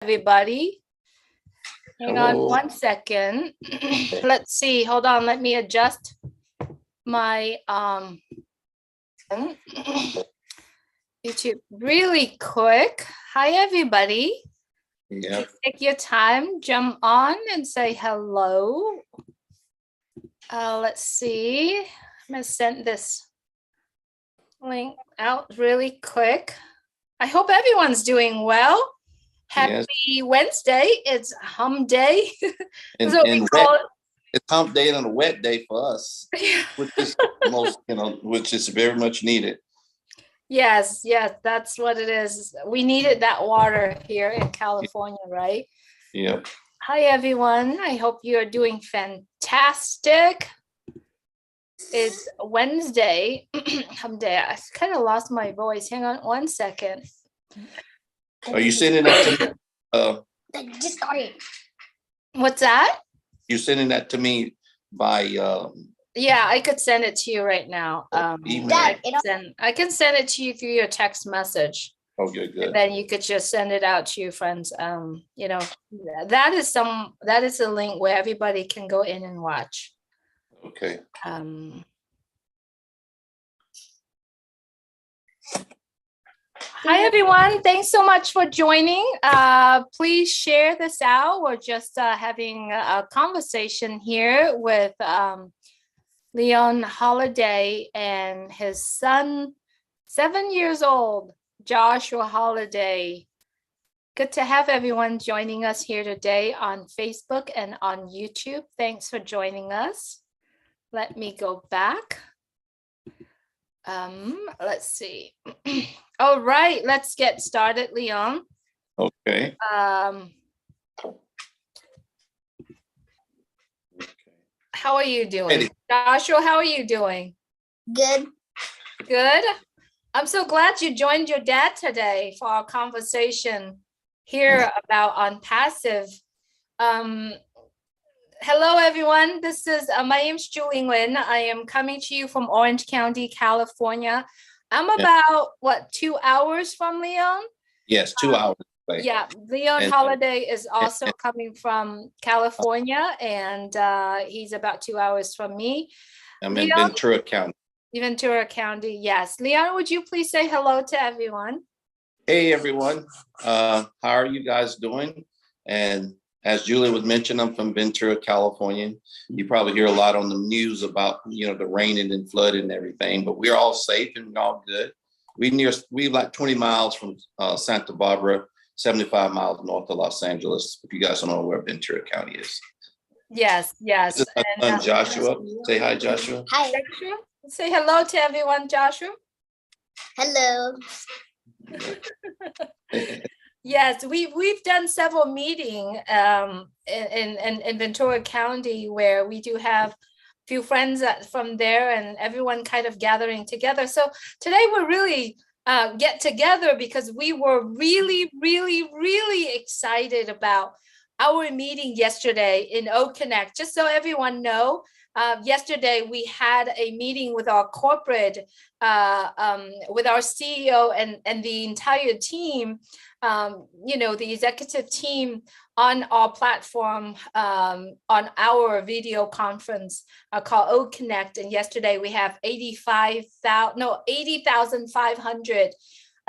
everybody. Hang on Hello. 1 second. Let's see. Hold on. Let me adjust my YouTube really quick. Hi, everybody. Yeah. Take your time, jump on and say hello. Let's see. I'm going to send this link out really quick. I hope everyone's doing well. Happy Wednesday. It's hump day. And, So and wet, it's hump day and a wet day for us, which is most, which is very much needed. Yes, that's what it is. We needed that water here in California, right? Yep. Hi, everyone. I hope you're doing fantastic. It's Wednesday. Hump day. I kind of lost my voice. Hang on 1 second. Are you sending that to me? Just started. What's that? You're sending that to me by yeah, I could send it to you right now. email. I can send it to you through your text message. Okay, good. And then you could just send it out to your friends. That is a link where everybody can go in and watch. Okay. Hi, everyone. Thanks so much for joining. Please share this out. We're just having a conversation here with Leon Holiday and his son, 7 years old, Joshua Holiday. Good to have everyone joining us here today on Facebook and on YouTube. Thanks for joining us. Let me go back. Let's see. All right, let's get started, Leon. Okay. How are you doing? Joshua, how are you doing? Good. Good. I'm so glad you joined your dad today for our conversation here about ONPASSIVE. Hello, everyone. This is my name's Julie Nguyen. I am coming to you from Orange County, California. I'm about 2 hours from Leon? Yes, 2 hours. Yeah, Leon Holiday is also coming from California, and he's about 2 hours from me. I'm in Ventura County. Ventura County, yes. Leon, would you please say hello to everyone? Hey, everyone. How are you guys doing? And as Julie was mentioned, I'm from Ventura, California. You probably hear a lot on the news about, the raining and flooding and everything, but we're all safe and all good. We're like 20 miles from Santa Barbara, 75 miles north of Los Angeles, if you guys don't know where Ventura County is. Yes. This is my son, Joshua. Say hi, Joshua. Hi. Joshua. Say hello to everyone, Joshua. Hello. Yes, we've done several meetings in Ventura County where we do have a few friends from there and everyone kind of gathering together. So today we're really get together because we were really, really, really excited about our meeting yesterday in OConnect. Just so everyone know, yesterday we had a meeting with our corporate, with our CEO and the entire team, the executive team on our platform, on our video conference called OConnect. And yesterday we have 80,500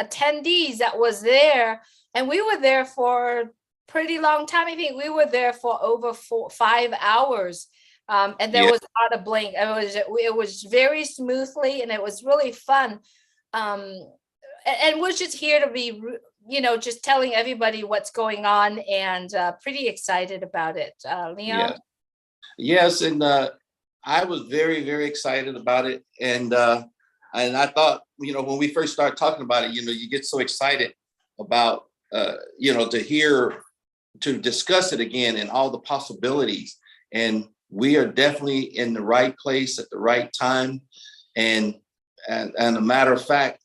attendees that was there. And we were there for pretty long time. I think we were there for over 5 hours. And there was not a blink. It was very smoothly and it was really fun. And we're just here to be, just telling everybody what's going on and pretty excited about it. Leon? Yeah. Yes, and I was very, very excited about it. And I thought, when we first started talking about it, you get so excited about, to discuss it again and all the possibilities. And we are definitely in the right place at the right time. And a matter of fact,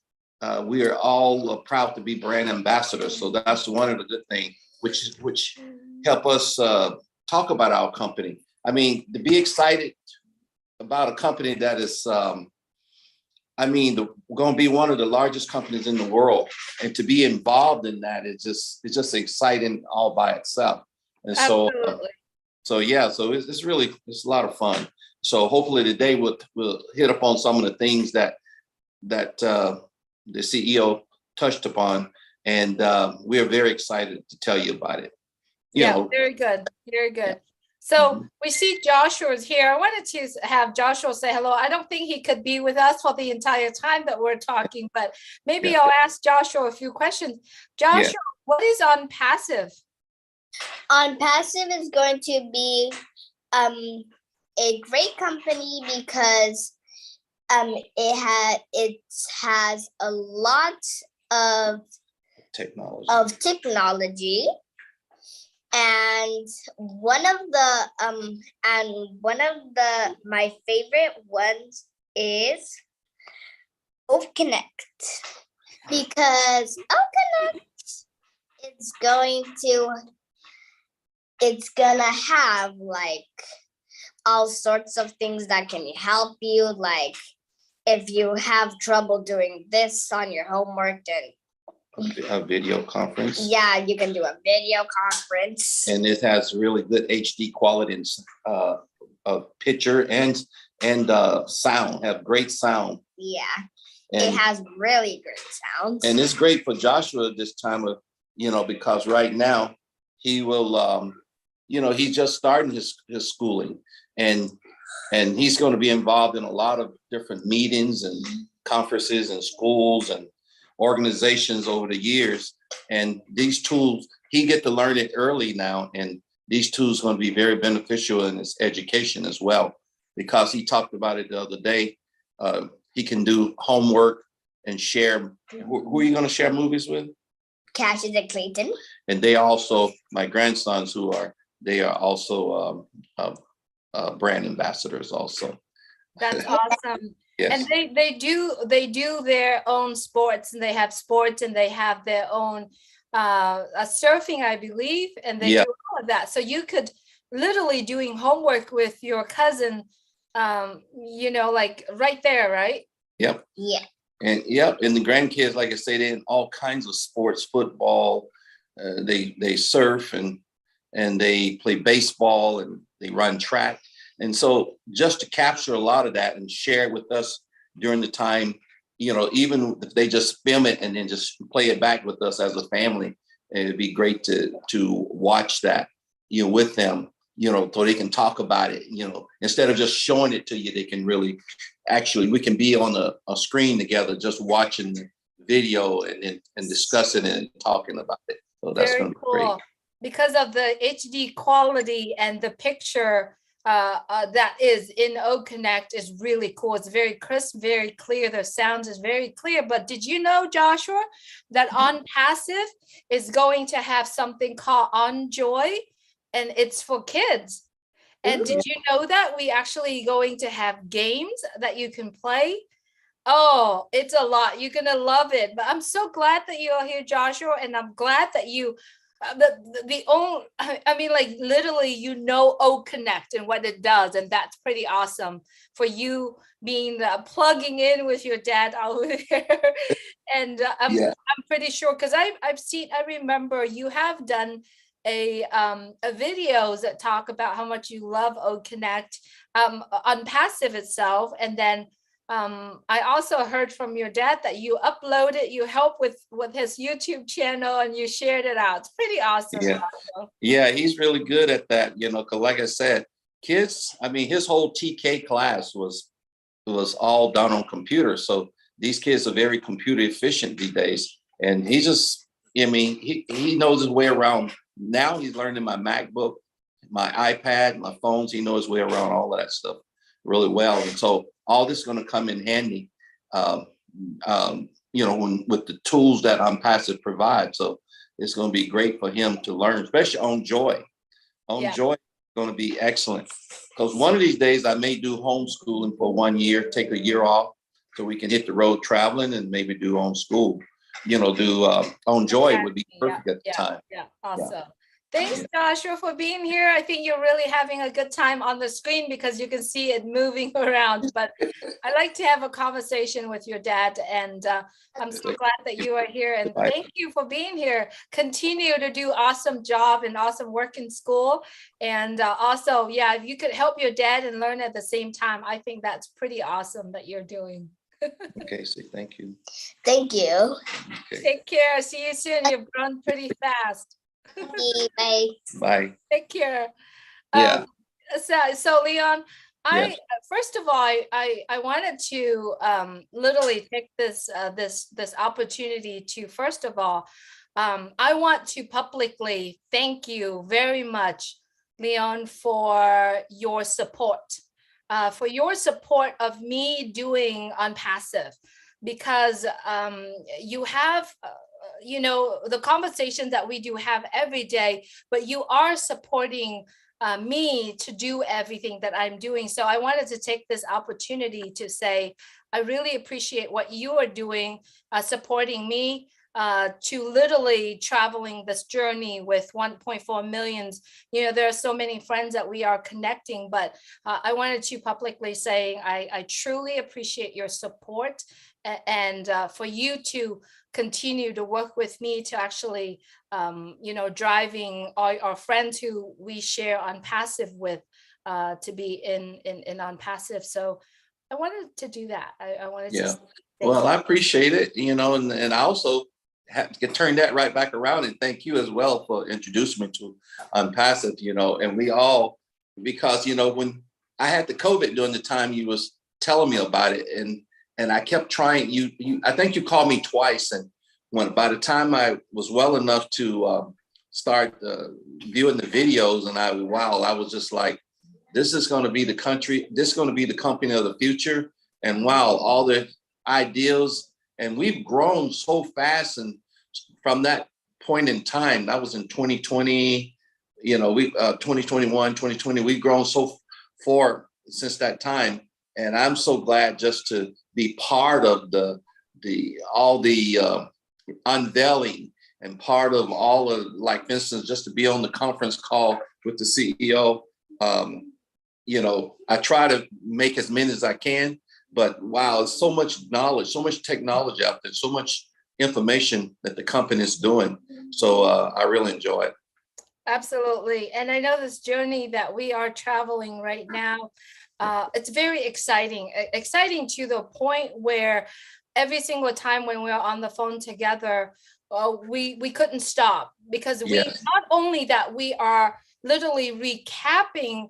we are all proud to be brand ambassadors. So that's one of the good things, which help us talk about our company. I mean, to be excited about a company that is I mean, we're going to be one of the largest companies in the world, and to be involved in that it's just exciting all by itself. And Absolutely. so yeah, so it's really a lot of fun. So hopefully today we'll hit upon some of the things that the CEO touched upon, and we are very excited to tell you about it. Very good, very good. So we see Joshua's here. I wanted to have Joshua say hello. I don't think he could be with us for the entire time that we're talking, but maybe I'll ask Joshua a few questions. Joshua, what is ONPASSIVE? ONPASSIVE is going to be a great company because it has a lot of technology. And one of my favorite ones is OConnect, because OConnect it's gonna have like all sorts of things that can help you, like if you have trouble doing this on your homework, then a video conference. Yeah, you can do a video conference. And it has really good HD quality of picture and sound. Have great sound. Yeah, and it has really great sound. And it's great for Joshua this time of, because right now he will, he's just starting his schooling, and he's going to be involved in a lot of different meetings and conferences and schools and organizations over the years. And these tools, he get to learn it early now, and these tools are going to be very beneficial in his education as well, because he talked about it the other day. He can do homework and share. Who are you going to share movies with? Cassius and Clayton. And they also, my grandsons, they are also brand ambassadors also. That's awesome. Yes. And they do their own sports, and they have sports, and they have their own surfing, I believe, and they do all of that. So you could literally doing homework with your cousin, like right there, right? Yep. Yeah. And and the grandkids, like I say, they're in all kinds of sports, football, they surf and they play baseball, and they run track. And so just to capture a lot of that and share it with us during the time, even if they just film it and then just play it back with us as a family, it'd be great to watch that, with them, so they can talk about it, instead of just showing it to you. They can really, we can be on a screen together, just watching the video and discussing it and talking about it. So that's going to be great. Because of the HD quality and the picture that is in OConnect is really cool. It's very crisp, very clear. The sound is very clear. But did you know, Joshua, that ONPASSIVE is going to have something called OnJoy, and it's for kids? And did you know that we actually going to have games that you can play? Oh, it's a lot. You're gonna love it. But I'm so glad that you're here, Joshua, and I'm glad that you like literally OConnect and what it does, and that's pretty awesome for you being plugging in with your dad over there. And I'm pretty sure, because I remember you have done a videos that talk about how much you love OConnect, ONPASSIVE itself, and then I also heard from your dad that you uploaded, you helped with his YouTube channel, and you shared it out. It's pretty awesome. Yeah, he's really good at that, because like I said, kids, his whole TK class was all done on computers. So these kids are very computer efficient these days. And he just, he knows his way around. Now he's learning my MacBook, my iPad, my phones. He knows his way around all of that stuff really well. And so all this is going to come in handy, with the tools that ONPASSIVE provides. So it's going to be great for him to learn, especially OnJoy. OnJoy is going to be excellent, because one of these days I may do homeschooling for 1 year, take a year off, so we can hit the road traveling and maybe do homeschool. Do OnJoy would be perfect at the time. Yeah, awesome. Thanks, Joshua, for being here. I think you're really having a good time on the screen because you can see it moving around. But I like to have a conversation with your dad, and I'm so glad that you are here. And thank you for being here. Continue to do awesome job and awesome work in school. And also, yeah, if you could help your dad and learn at the same time, I think that's pretty awesome that you're doing. Okay, so thank you. Thank you. Okay. Take care. See you soon. You've grown pretty fast. Bye. Bye. Take care. Yeah. So Leon, Yes. first of all, I wanted to literally take this opportunity to, first of all, I want to publicly thank you very much, Leon, for your support. For your support of me doing ONPASSIVE, because you have you know, the conversations that we do have every day, but you are supporting me to do everything that I'm doing. So I wanted to take this opportunity to say, I really appreciate what you are doing, supporting me to literally traveling this journey with 1.4 million. You know, there are so many friends that we are connecting, but I wanted to publicly say, I truly appreciate your support, and for you to continue to work with me to actually, you know, driving our friends who we share ONPASSIVE with to be in ONPASSIVE. So I wanted to do that. I wanted to say well, you. I appreciate it, you know, and I also have to turn that right back around and thank you as well for introducing me to ONPASSIVE, you know, and we all, because, you know, when I had the COVID during the time you was telling me about it, and I kept trying, I think you called me twice, and when by the time I was well enough to start viewing the videos, and I was just like, this is going to be the country, this is going to be the company of the future. And wow, all the ideas, and we've grown so fast. And from that point in time, that was in 2020, you know, 2021, 2020, we've grown so far since that time. And I'm so glad just to be part of all the unveiling, and part of all of, like, for instance, just to be on the conference call with the CEO. You know, I try to make as many as I can, but wow, there's so much knowledge, so much technology out there, so much information that the company is doing. So I really enjoy it. Absolutely. And I know this journey that we are traveling right now, it's very exciting to the point where every single time when we're on the phone together, we couldn't stop, because we not only that we are literally recapping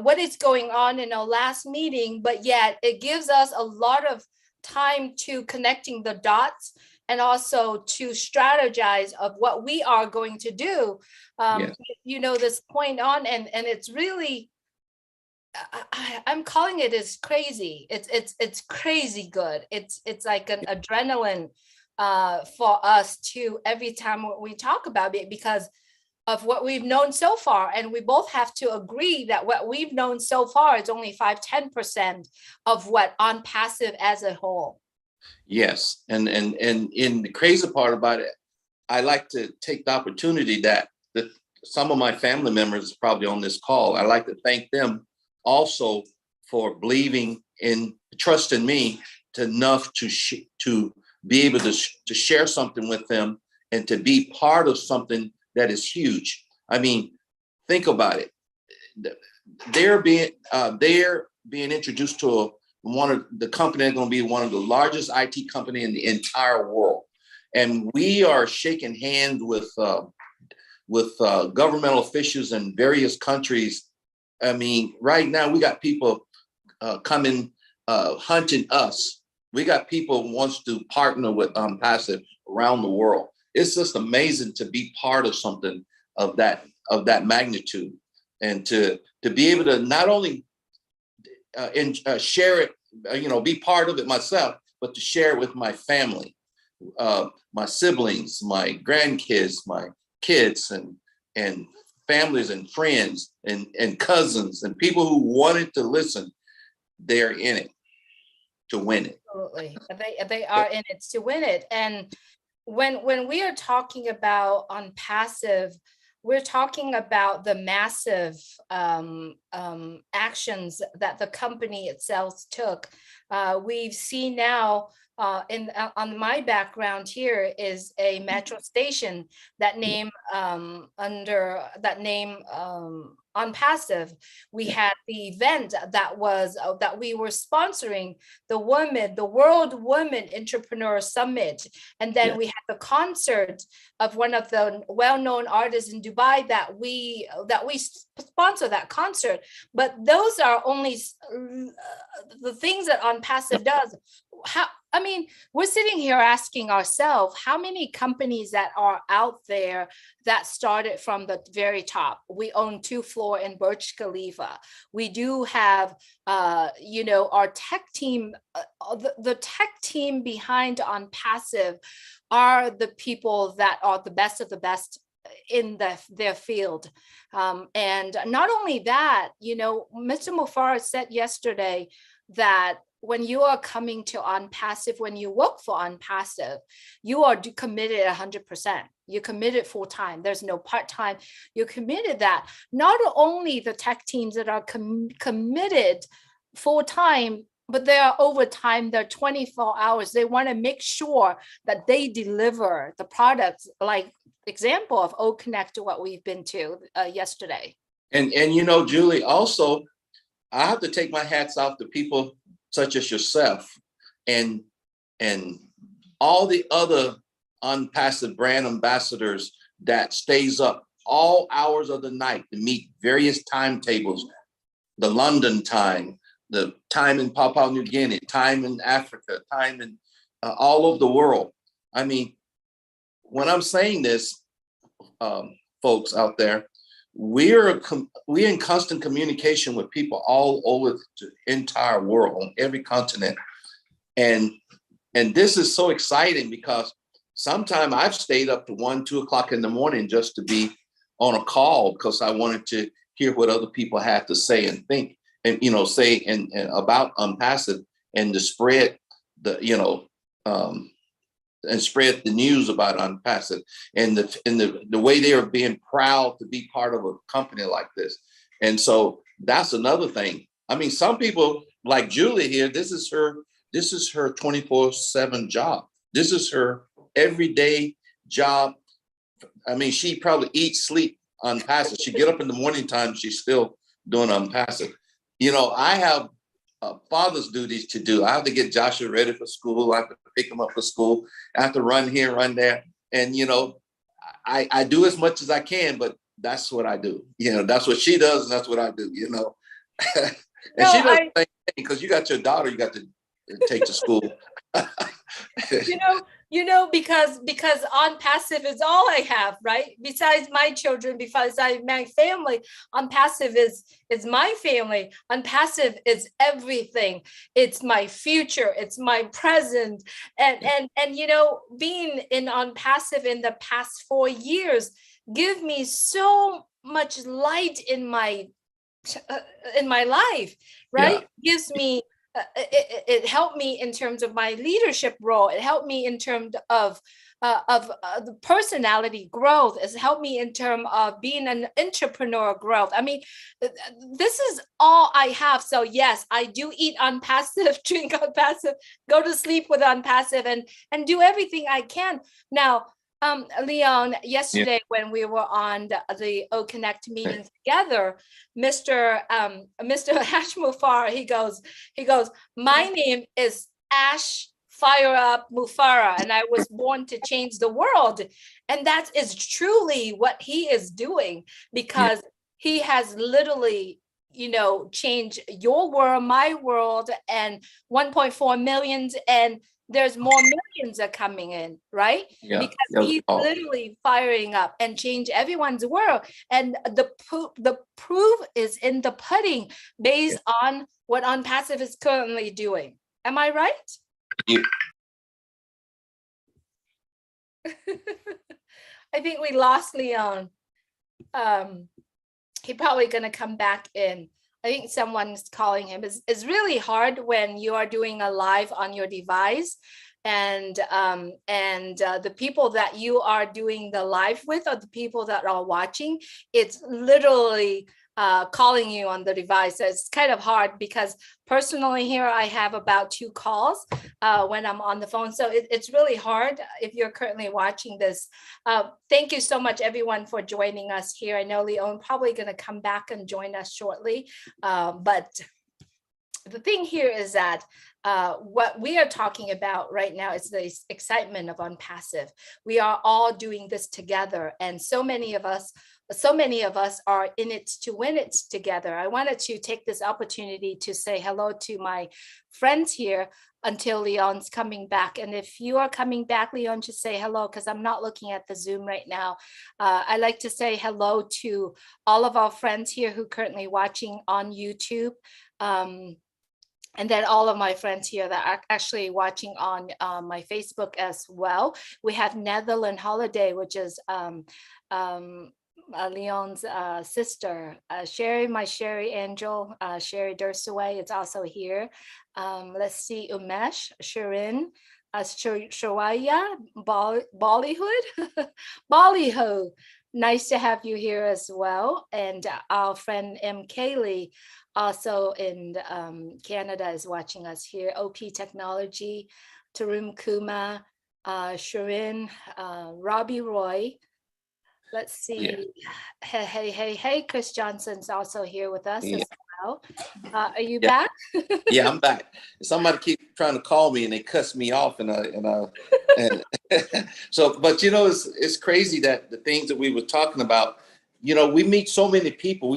what is going on in our last meeting, but yet it gives us a lot of time to connecting the dots and also to strategize of what we are going to do. You know, this point on, and it's really, I'm calling it is crazy. It's crazy good. It's like an adrenaline for us to every time we talk about it, because of what we've known so far. And we both have to agree that what we've known so far is only 5-10% of what ONPASSIVE as a whole. Yes, and the crazy part about it, I like to take the opportunity that some of my family members probably on this call, I like to thank them also for believing in, trusting me enough to be able to share something with them and to be part of something that is huge. I mean, think about it. They're being introduced to one of the company that's going to be one of the largest IT company in the entire world, and we are shaking hands with governmental officials in various countries. I mean, right now we got people coming hunting us. We got people who wants to partner with ONPASSIVE around the world. It's just amazing to be part of something of that magnitude, and to be able to not only share it, you know, be part of it myself, but to share it with my family, my siblings, my grandkids, my kids, and families and friends and cousins and people who wanted to listen. They're in it to win it. Absolutely. They are in it to win it. And when we are talking about ONPASSIVE, we're talking about the massive actions that the company itself took. We've seen now on my background here is a metro station that name under that name ONPASSIVE. We had the event that was that we were sponsoring, the World Women Entrepreneur Summit, and then we had the concert of one of the well-known artists in Dubai that we sponsor that concert. But those are only the things that ONPASSIVE does. I mean, we're sitting here asking ourselves, how many companies that are out there that started from the very top? We own 2 floors in Burj Khalifa. We do have, you know, our tech team, the tech team behind ONPASSIVE are the people that are the best of the best in their field. And not only that, you know, Mr. Mufareh said yesterday that when you are coming to ONPASSIVE, when you work for ONPASSIVE, you are committed 100%. You're committed full time. There's no part time. You're committed that. Not only the tech teams that are committed full time, but they are overtime. They're 24 hours. They want to make sure that they deliver the products, like example of OConnect, what we've been to yesterday. And you know, Julie, also, I have to take my hats off to people such as yourself and all the other ONPASSIVE brand ambassadors that stays up all hours of the night to meet various timetables, the London time, the time in Papua New Guinea, time in Africa, time in all over the world. I mean, when I'm saying this, folks out there, we're in constant communication with people all over the entire world, on every continent. And this is so exciting because sometimes I've stayed up to 1, 2 o'clock in the morning just to be on a call because I wanted to hear what other people had to say and think, and, you know, say and about ONPASSIVE, and to spread the, you know, and spread the news about ONPASSIVE and the way they are being proud to be part of a company like this. And so that's another thing. I mean, some people like Julie here, this is her 24/7 job. This is her everyday job. I mean, she probably eats, sleep ONPASSIVE. She get up in the morning time, she's still doing ONPASSIVE. You know, I have father's duties to do. I have to get Joshua ready for school. I have to pick him up for school. I have to run here, run there. And, you know, I do as much as I can, but that's what I do. You know, that's what she does, and that's what I do, you know. And no, she does the same thing, because you got your daughter you got to take to school. You know, because ONPASSIVE is all I have, right? Besides my children, besides my family, ONPASSIVE is my family. ONPASSIVE is everything. It's my future. It's my present. And you know, being in ONPASSIVE in the past 4 years give me so much light in my life, right? Gives me. It helped me in terms of my leadership role. It helped me in terms of the personality growth. It's helped me in terms of being an entrepreneur growth. I mean, this is all I have. So yes, I do eat ONPASSIVE, drink ONPASSIVE, go to sleep with ONPASSIVE, and do everything I can. Now, Leon, yesterday when we were on the OConnect meeting together, Mr. Ash Mufareh, he goes, my name is Ash Fire Up Mufareh, and I was born to change the world. And that is truly what he is doing, because he has literally, you know, changed your world, my world, and 1.4 million, and there's more millions are coming in, right? Because he's literally firing up and change everyone's world. And the proof is in the pudding based on what ONPASSIVE is currently doing. Am I right? I think we lost Leon. He's probably gonna come back in. I think someone's calling him. It's really hard when you are doing a live on your device and the people that you are doing the live with, or the people that are watching, it's literally calling you on the device. It's kind of hard because personally here I have about 2 calls when I'm on the phone. So it's really hard if you're currently watching this. Thank you so much everyone for joining us here. I know Leon probably going to come back and join us shortly. But the thing here is that what we are talking about right now is the excitement of ONPASSIVE. We are all doing this together, and so many of us are in it to win it together. I wanted to take this opportunity to say hello to my friends here until Leon's coming back. And if you are coming back, Leon, just say hello, because I'm not looking at the Zoom right now. I like to say hello to all of our friends here who are currently watching on YouTube. And then all of my friends here that are actually watching on my Facebook as well. We have Netherlands Holiday, which is Leon's sister. My Sherry Angel, Sherry Dursaway is also here. Let's see, Umesh, Shirin, Shawaya, Bollywood, Bollywood. Nice to have you here as well. And our friend M. Kaylee, also in Canada, is watching us here. OP Technology, Tarun Kuma, Shirin, Robbie Roy. Let's see. Yeah. Hey, Chris Johnson's also here with us as well. Are you back? Yeah, I'm back. Somebody keep trying to call me and they cuss me off, and so, but you know, it's crazy that the things that we were talking about, you know, we meet so many people.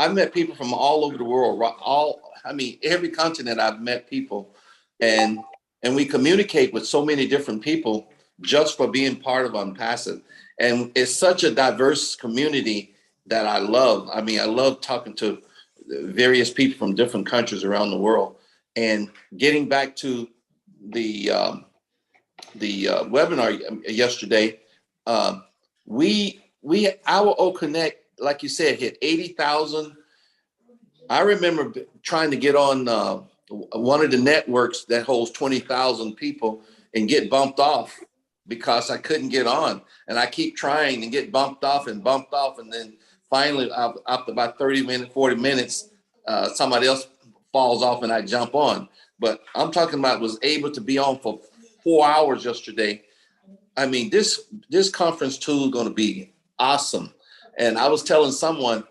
I've met people from all over the world, every continent. I've met people, and we communicate with so many different people just for being part of ONPASSIVE. And it's such a diverse community that I love. I mean, I love talking to various people from different countries around the world. And getting back to the webinar yesterday, our OConnect, like you said, hit 80,000. I remember trying to get on one of the networks that holds 20,000 people and get bumped off because I couldn't get on. And I keep trying and get bumped off. And then finally, after about 30 minutes, 40 minutes, somebody else falls off and I jump on. But I'm talking about was able to be on for 4 hours yesterday. I mean, this conference tool is going to be awesome. And I was telling someone,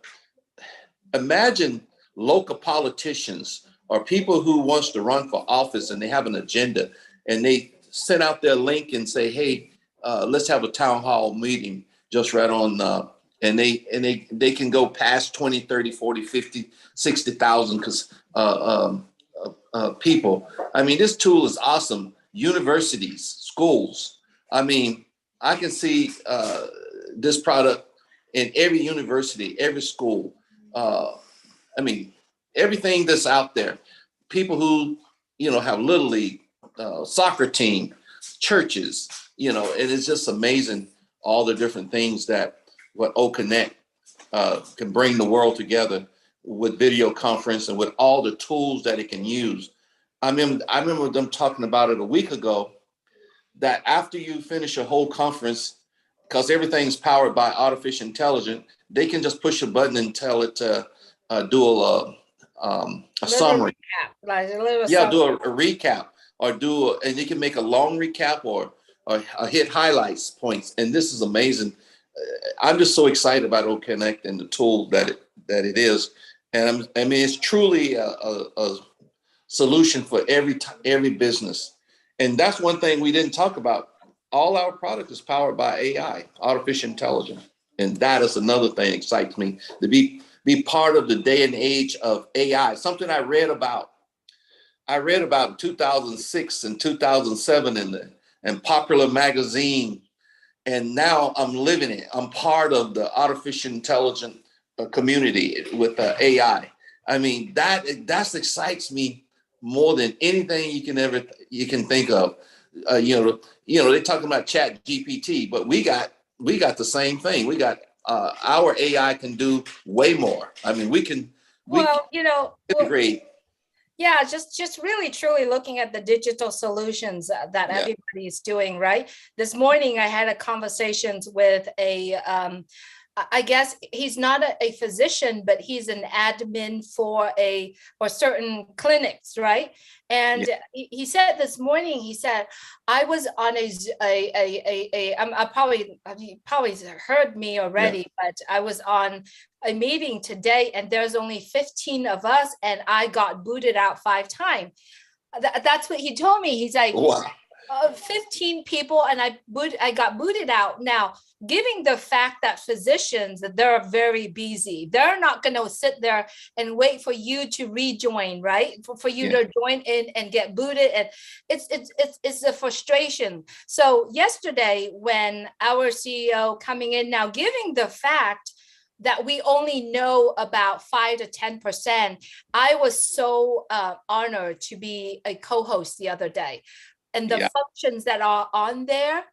imagine local politicians or people who wants to run for office and they have an agenda and they send out their link and say, hey, let's have a town hall meeting just right on, and they can go past 20, 30, 40, 50, 60,000 people. I mean, this tool is awesome. Universities, schools. I mean, I can see this product in every university, every school. I mean, everything that's out there. People who, you know, have Little League, soccer team, churches, you know, and it's just amazing all the different things that what OConnect can bring the world together with video conference and with all the tools that it can use. I remember them talking about it a week ago, that after you finish a whole conference, because everything's powered by artificial intelligence, they can just push a button and tell it to do a summary. Recap, do a recap, or and you can make a long recap or hit highlights points. And this is amazing. I'm just so excited about OConnect and the tool that it is. And I mean, it's truly a solution for every business. And that's one thing we didn't talk about. All our product is powered by AI, artificial intelligence. And that is another thing that excites me, to be part of the day and age of AI. Something I read about in 2006 and 2007 in Popular Magazine. And now I'm living it. I'm part of the artificial intelligence community with AI. I mean, that excites me more than anything you can think of. They're talking about Chat GPT, but we got the same thing. We got our AI can do way more. I mean, we can integrate Yeah, just really truly looking at the digital solutions that Yeah. everybody is doing, right? This morning I had a conversations with I guess he's not a physician, but he's an admin for certain clinics, right? And Yeah. he said this morning, he said, I was on I probably, you probably heard me Yeah. already, but I was on a meeting today and there's only 15 of us and I got booted out 5 times. That's what he told me. He's like, Wow. 15 people and I got booted out. Now, given the fact that physicians, they're very busy, they're not going to sit there and wait for you to rejoin, right? For you Yeah. to join in and get booted, and it's a frustration. So yesterday, when our CEO coming in now, giving the fact that we only know about 5 to 10%, I was so honored to be a co-host the other day. And the Yeah. functions that are on there,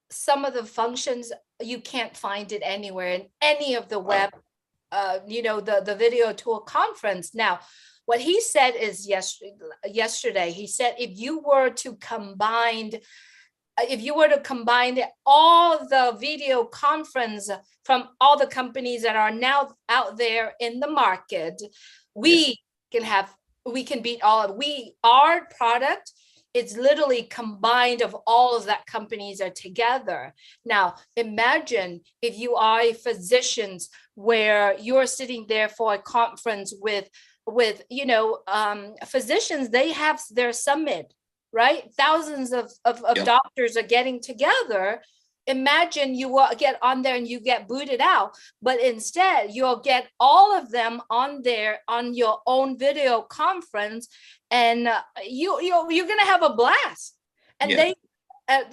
some of the functions, you can't find it anywhere in any of the web, the video tool conference. Now, what he said is yesterday, he said, if you were to combine all the video conference from all the companies that are now out there in the market, we can beat our product. It's literally combined of all of that companies are together. Now, imagine if you are a physician where you're sitting there for a conference with physicians, they have their summit, right? Thousands of doctors are getting together. Imagine you will get on there and you get booted out, but instead you'll get all of them on there on your own video conference, and you're going to have a blast. And they,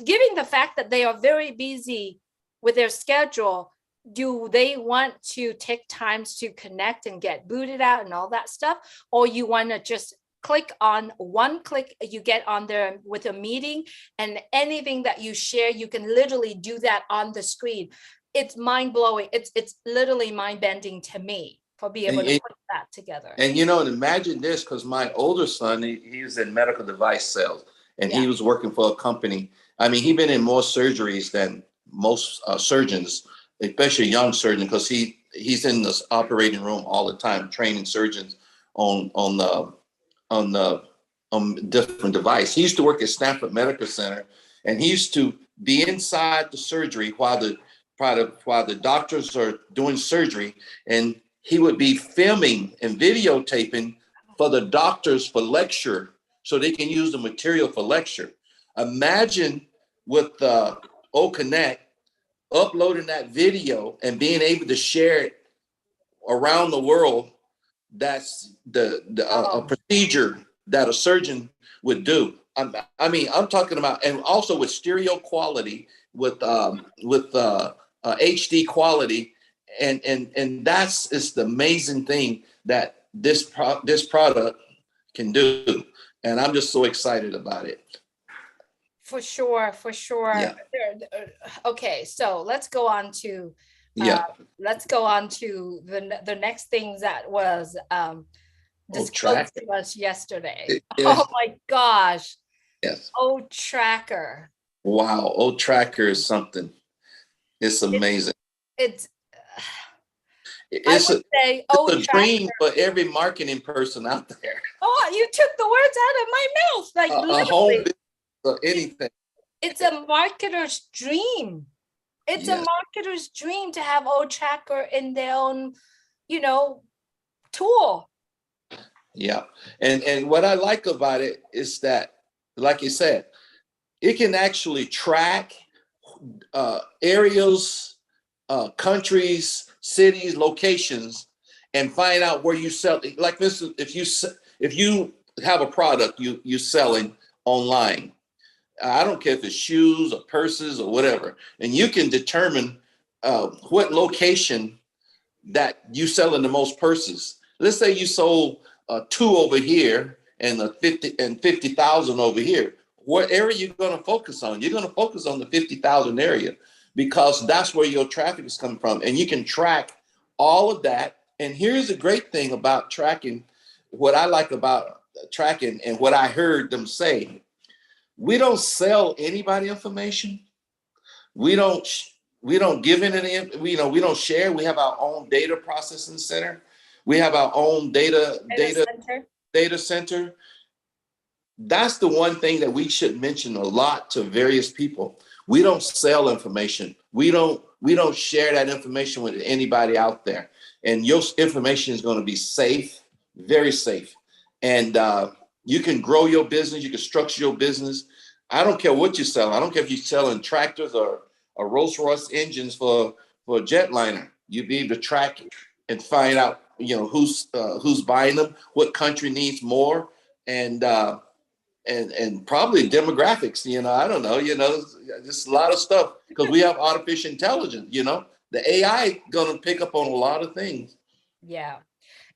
given the fact that they are very busy with their schedule, do they want to take times to connect and get booted out and all that stuff? Or you want to just click on one click, you get on there with a meeting, and anything that you share, you can literally do that on the screen. It's mind-blowing. It's literally mind-bending to me for being able to put that together. And imagine this, because my older son, he was in medical device sales, and he was working for a company. I mean, he's been in more surgeries than most surgeons, especially young surgeons, because he's in the operating room all the time, training surgeons on different device. He used to work at Stanford Medical Center, and he used to be inside the surgery while the doctors are doing surgery, and he would be filming and videotaping for the doctors for lecture, so they can use the material for lecture. Imagine with OConnect uploading that video and being able to share it around the world. That's a procedure that a surgeon would do. I mean, I'm talking about, and also with stereo quality, with HD quality, and that's is the amazing thing that this product can do, and I'm just so excited about it. For sure. Yeah. Okay, so let's go on to the next things that was disclosed to us yesterday. Yes. Oh my gosh. Yes. OTracker. Wow, OTracker is something. It's amazing. It's a dream for every marketing person out there. Oh, you took the words out of my mouth. Like a home business or anything. It's a marketer's dream. It's a marketer's dream to have OTracker in their own, tool. Yeah. And what I like about it is that, like you said, it can actually track areas, countries, cities, locations, and find out where you sell. Like this, if you have a product you're selling online, I don't care if it's shoes or purses or whatever, and you can determine what location that you selling the most purses. Let's say you sold 2 over here and 50,000 over here. What area are you going to focus on? You're going to focus on the 50,000 area, because that's where your traffic is coming from, and you can track all of that. And here's the great thing about tracking what I like about tracking and what I heard them say, we don't sell anybody information. We don't give any, we don't share. We have our own data processing center. We have our own data center. That's the one thing that we should mention a lot to various people. We don't sell information. We don't share that information with anybody out there. And your information is going to be safe, very safe. And you can grow your business. You can structure your business. I don't care what you sell. I don't care if you're selling tractors or Rolls Royce engines for a jetliner. You'd be able to track and find out, who's buying them, what country needs more, and probably demographics. I don't know. Just a lot of stuff because we have artificial intelligence. The AI gonna pick up on a lot of things. Yeah.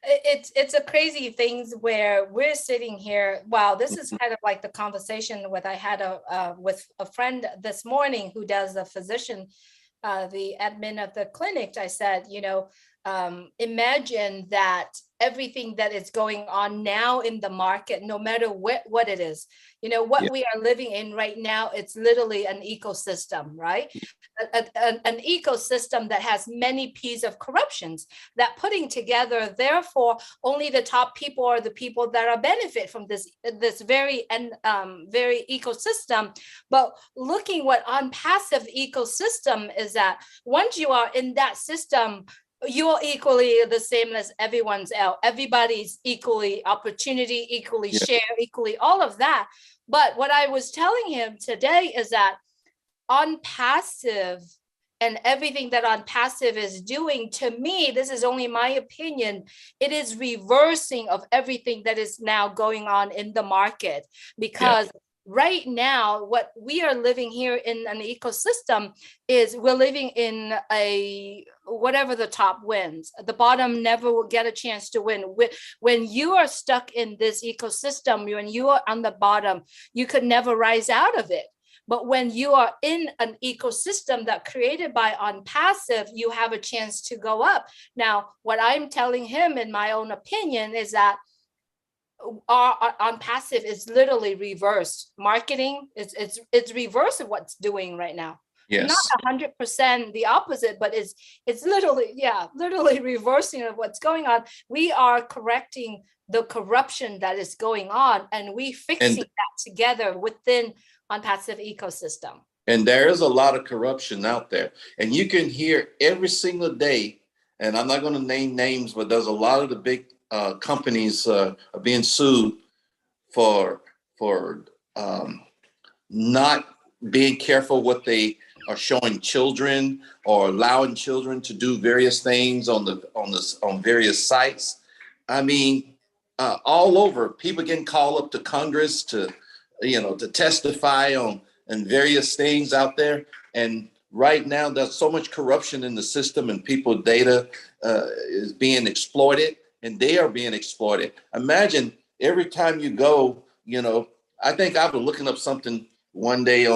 It's a crazy things where we're sitting here. Wow, this is kind of like the conversation I had with a friend this morning who does a physician, the admin of the clinic. I said, imagine that everything that is going on now in the market, no matter what it is, what we are living in right now, it's literally an ecosystem, right? An ecosystem that has many pieces of corruptions that putting together, therefore only the top people are the people that are benefit from this very ecosystem. But looking what ONPASSIVE ecosystem is, that once you are in that system, you're equally the same as everyone's else. Everybody's equally opportunity, equally share, equally all of that. But what I was telling him today is that ONPASSIVE and everything that ONPASSIVE is doing, to me, this is only my opinion, it is reversing of everything that is now going on in the market. Because right now, what we are living here in an ecosystem is we're living in a whatever the top wins, the bottom never will get a chance to win. When you are stuck in this ecosystem, when you are on the bottom, you could never rise out of it. But when you are in an ecosystem that created by ONPASSIVE, you have a chance to go up. Now, what I'm telling him, in my own opinion, is that our ONPASSIVE is literally reversed marketing. It's reverse of what's doing right now. Yes. Not 100% the opposite, but it's literally reversing of what's going on. We are correcting the corruption that is going on, and we fixing that together within ONPASSIVE ecosystem. And there is a lot of corruption out there, and you can hear every single day. And I'm not going to name names, but there's a lot of the big companies are being sued for not being careful what they are showing children, or allowing children to do various things on various sites. I mean, all over, people getting called up to Congress to testify on various things out there. And right now, there's so much corruption in the system, and people's data is being exploited, and they are being exploited. Imagine every time you go, I think I was looking up something one day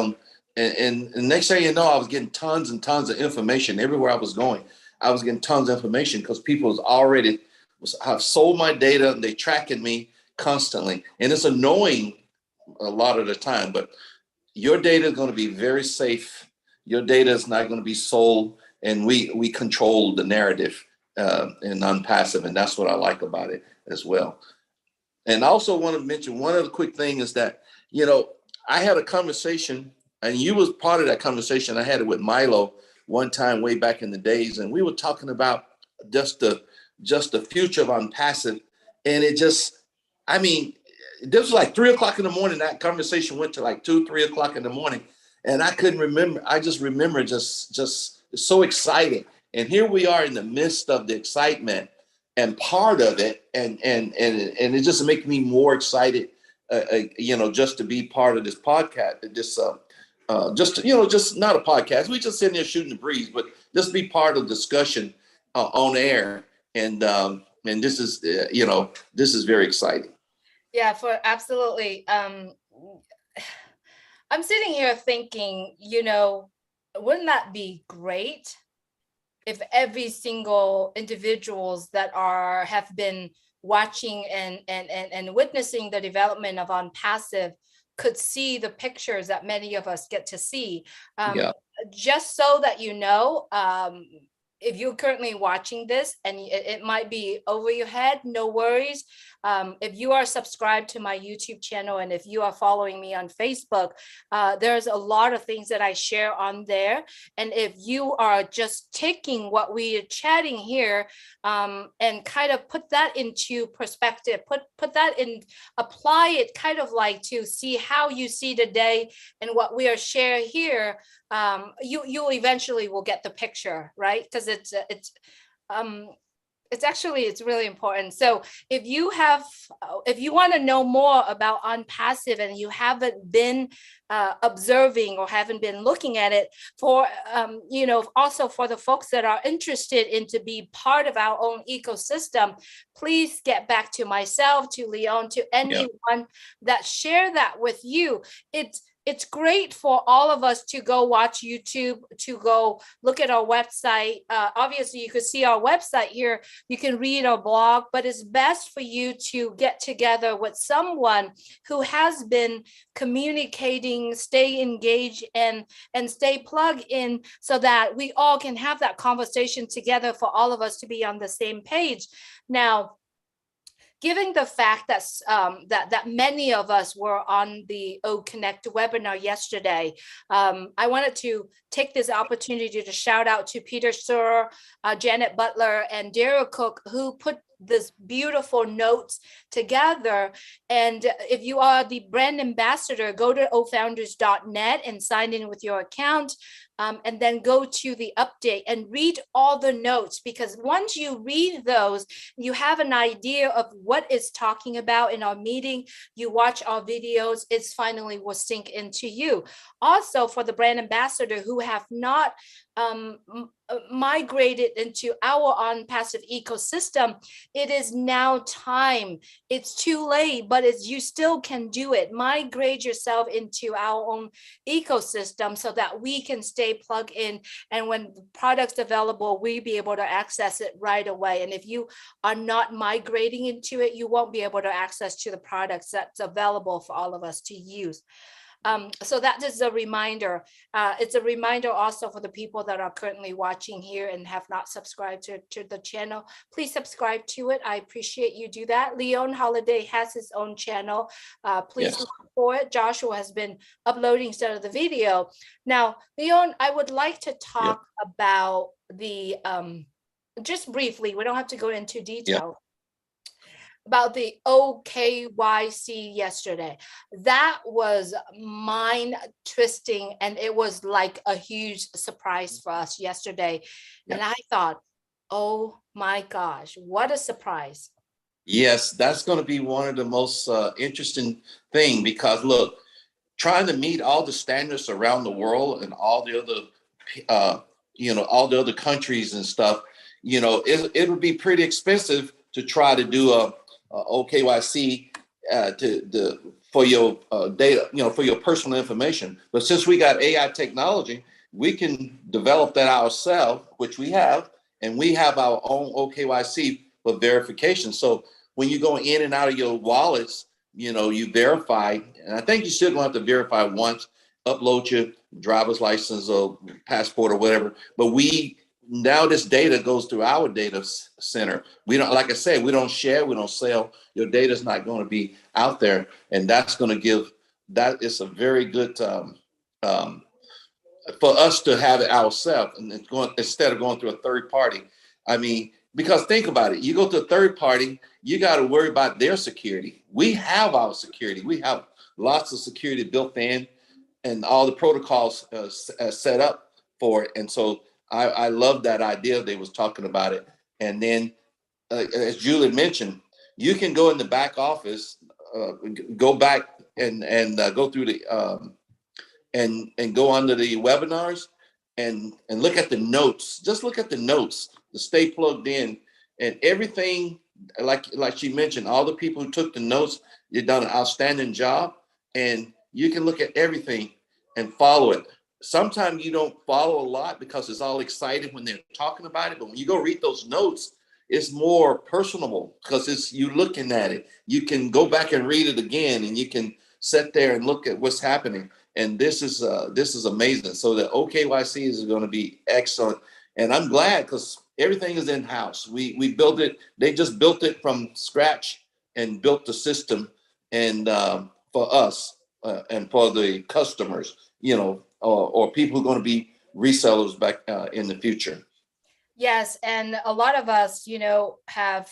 and next thing you know, I was getting tons and tons of information everywhere I was going. I was getting tons of information because people have sold my data, and they tracking me constantly. And it's annoying a lot of the time, but your data is going to be very safe. Your data is not going to be sold, and we control the narrative in ONPASSIVE, and that's what I like about it as well. And I also want to mention one other quick thing is that, I had a conversation, and you was part of that conversation. I had it with Milo one time way back in the days, and we were talking about just the future of ONPASSIVE, and this was like 3 o'clock in the morning. That conversation went to like 2, 3 o'clock in the morning, and I couldn't remember. I just remember just so excited. And here we are in the midst of the excitement and part of it, and it just makes me more excited, just to be part of this podcast. Just not a podcast. We just sitting there shooting the breeze, but just be part of the discussion on air. And this is this is very exciting. Yeah, absolutely. I'm sitting here thinking, wouldn't that be great if every single individuals that have been watching and witnessing the development of ONPASSIVE could see the pictures that many of us get to see. Yeah. Just so that you know, if you're currently watching this and it might be over your head, no worries. If you are subscribed to my YouTube channel and if you are following me on Facebook, there's a lot of things that I share on there. And if you are just taking what we are chatting here and kind of put that into perspective, put that in, apply it kind of like to see how you see the day and what we are sharing here, you eventually will get the picture, right? Because it's really important. So if you want to know more about ONPASSIVE and you haven't been observing or haven't been looking at it, for also for the folks that are interested in to be part of our own ecosystem, please get back to myself, to Leon, to anyone that share that with you. It's great for all of us to go watch YouTube, to go look at our website. Obviously, you could see our website here. You can read our blog, but it's best for you to get together with someone who has been communicating, stay engaged, and stay plugged in so that we all can have that conversation together for all of us to be on the same page. Now, given the fact that that many of us were on the OConnect webinar yesterday, I wanted to take this opportunity to shout out to Peter Suhr, Janet Butler, and Dara Cook, who put this beautiful notes together. And if you are the brand ambassador, go to ofounders.net and sign in with your account. And then go to the update and read all the notes, because once you read those, you have an idea of what it's talking about in our meeting. You watch our videos, it's finally will sink into you. Also, for the brand ambassador who have not migrated into our ONPASSIVE ecosystem, it is now time. It's too late, but you still can do it. Migrate yourself into our own ecosystem so that we can stay plugged in, and when the product's available, we be able to access it right away. And if you are not migrating into it, you won't be able to access to the products that's available for all of us to use. So that is a reminder. It's a reminder also for the people that are currently watching here and have not subscribed to the channel. Please subscribe to it. I appreciate you do that. Leon Holiday has his own channel. Please look for it. Joshua has been uploading some of the video. Now, Leon, I would like to talk about the, just briefly, we don't have to go into detail. About the OKYC yesterday. That was mind twisting, and it was like a huge surprise for us yesterday. And I thought, oh my gosh, what a surprise. Yes, that's going to be one of the most interesting thing, because look, trying to meet all the standards around the world and all the other, all the other countries and stuff, it would be pretty expensive to try to do a OKYC for your data, for your personal information. But since we got AI technology, we can develop that ourselves, which we have, and we have our own OKYC for verification. So when you go in and out of your wallets, you verify, and I think you still going to have to verify once, upload your driver's license or passport or whatever. But now this data goes through our data center. We don't, like I said, we don't share, we don't sell. Your data is not going to be out there, and that's going to give, that is a very good for us to have it ourselves, and it's going, instead of going through a third party. I mean, because think about it, you go to a third party, you got to worry about their security. We have our security. We have lots of security built in, and all the protocols set up for it. And so I love that idea they was talking about it. And then, as Julie mentioned, you can go in the back office, go back and go through the and go under the webinars and look at the notes. Just look at the notes to stay plugged in, and everything. Like she mentioned, all the people who took the notes, you've done an outstanding job, and you can look at everything and follow it. Sometimes you don't follow a lot because it's all excited when they're talking about it, but when you go read those notes, it's more personable because it's you looking at it. You can go back and read it again, and you can sit there and look at what's happening. And this is amazing. So the OKYC is going to be excellent, and I'm glad because everything is in house. We built it. They just built it from scratch and built the system, and for us and for the customers, or people who are going to be resellers back in the future. Yes, and a lot of us, have,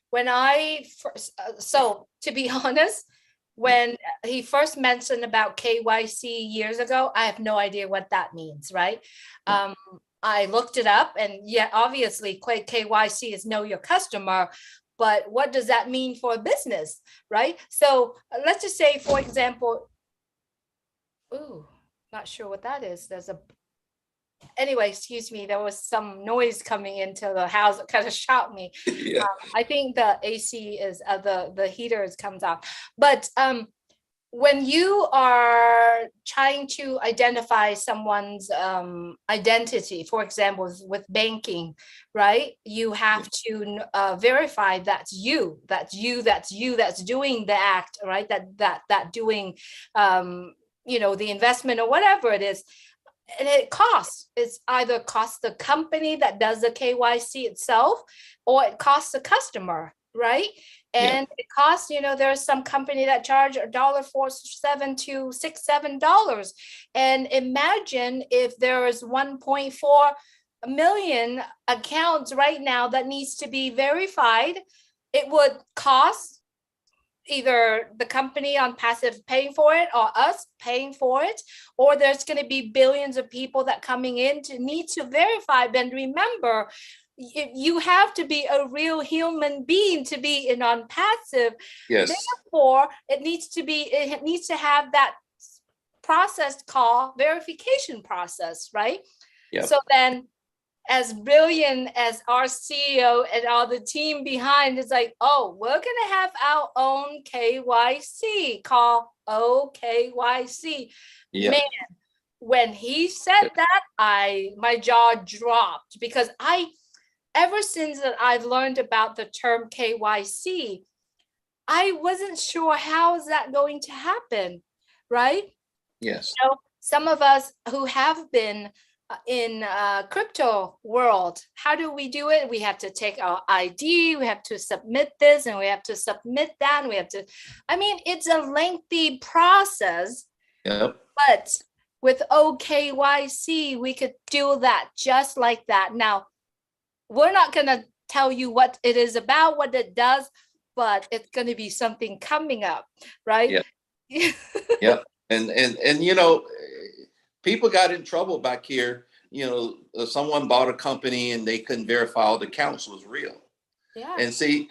when I first, so to be honest, when he first mentioned about KYC years ago, I have no idea what that means, right? I looked it up, and yeah, obviously KYC is know your customer, but what does that mean for a business, right? So let's just say, for example, ooh, not sure what that is. Anyway, excuse me, there was some noise coming into the house that kind of shocked me. Yeah. I think the AC is the heaters comes off. But when you are trying to identify someone's identity, for example, with banking, right? You have to verify that's you, that's doing the act, right? That doing, the investment or whatever it is. And it costs. It's either costs the company that does the KYC itself, or it costs the customer, right? And it costs, there's some company that charge $1.47 to $6-7. And imagine if there is 1.4 million accounts right now that needs to be verified, it would cost either the company ONPASSIVE paying for it or us paying for it, or there's going to be billions of people that coming in to need to verify. But remember, you have to be a real human being to be in ONPASSIVE. Yes. Therefore, it needs to have that process called verification process, right? Yep. So then, as brilliant as our CEO and all the team behind is like, oh, we're going to have our own KYC called OKYC. Yep. Man, when he said that, my jaw dropped, because ever since that I've learned about the term KYC, I wasn't sure how is that going to happen, right? Yes. Some of us who have been in crypto world, how do we do it? We have to take our ID, we have to submit this, and we have to submit that, and we have to, it's a lengthy process. Yep. But with OKYC, we could do that just like that. Now, we're not going to tell you what it is about, what it does, but it's going to be something coming up, right? Yeah. Yeah. And people got in trouble back here. Someone bought a company and they couldn't verify all the accounts was real. Yeah. And see,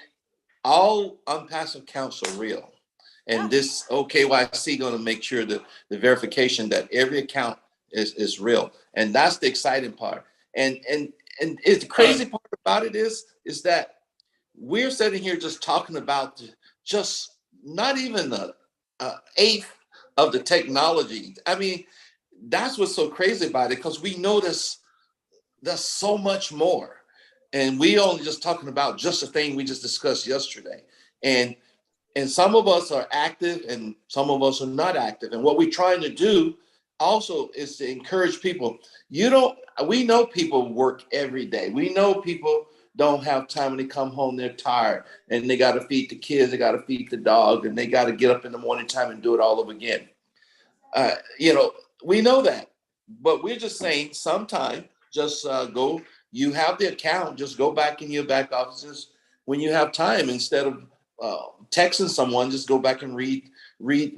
all ONPASSIVE accounts are real. And this OKYC going to make sure that the verification that every account is real. And that's the exciting part. And it's the crazy part about it is that we're sitting here just talking about just not even an eighth of the technology. That's what's so crazy about it, because we know there's so much more. And we only just talking about just the thing we just discussed yesterday. And some of us are active and some of us are not active. And what we're trying to do also is to encourage people. We know people work every day. We know people don't have time when they come home, they're tired and they got to feed the kids, they got to feed the dog, and they got to get up in the morning time and do it all over again. We know that, but we're just saying sometime just go, you have the account, just go back in your back offices when you have time, instead of texting someone, just go back and read